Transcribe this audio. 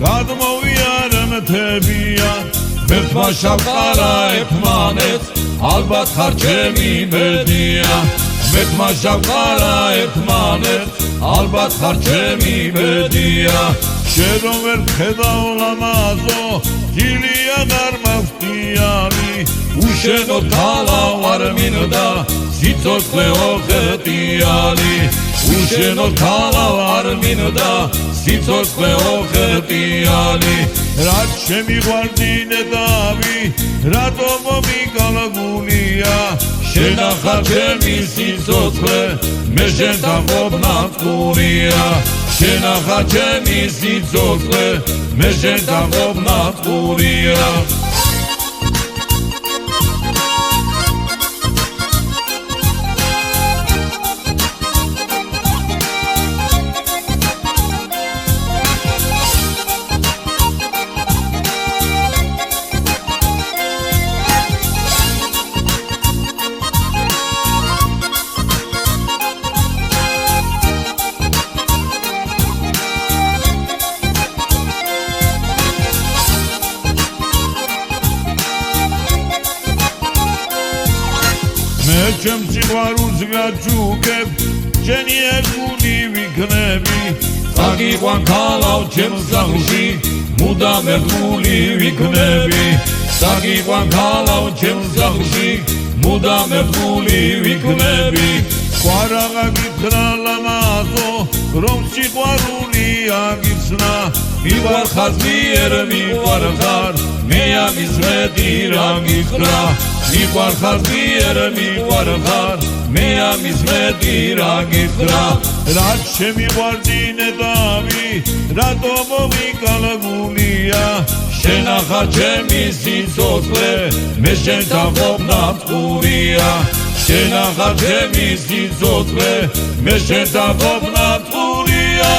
გადმოვიარე მთებია მერთმა შავყარა ერთმანეთს ალბათ ხარ ჩემი მედია მერთმა შავყარა ერთმანეთს ალბათ ხარ ჩემი მედია შენ რომ ვერ ხედავ ლამაზო გილია გარმავტიანი უშენო თალა არ მინდა სიცოცხლე ოხეტიანი უშენო თალა არ მინდა სიცოცხლე ოხეტიანი რაც შემიყვარდინე დავი რატო მომიკალგულია შენახარ ჩემი სიცოცხლე მე შენთან ყოფნა წყურია შენახარ ჩემი სიცოცხლე მე შენთან ყოფნა წყურია მე ჩემ სიყვარულს გაჩუქებ შენი ერთგული ვიქნები წაგიყვან ქალავ ჩემ სახლში მუდამ ერთგული ვიქნები წაგიყვან ქალავ ჩემ სახლში მუდამ ერთგული ვიქნები ყვარაღა გითხრა ლამაზო რომ სიყვარული აგიცნა მივარხარ მიერ მივარხარ მე ამის მეტი რა გითხრა მივარხარ მიერ მივარხარ მე ამის მეტი რა გითხრა რაც შემიყვარდინე დავი რატო მომიკალგულია შენახარ ჩემი სიცოცხლე მე შენთან ყოფნა წყურია შენახარ ჩემი სიცოცხლე მე შენთან ყოფნა წყურია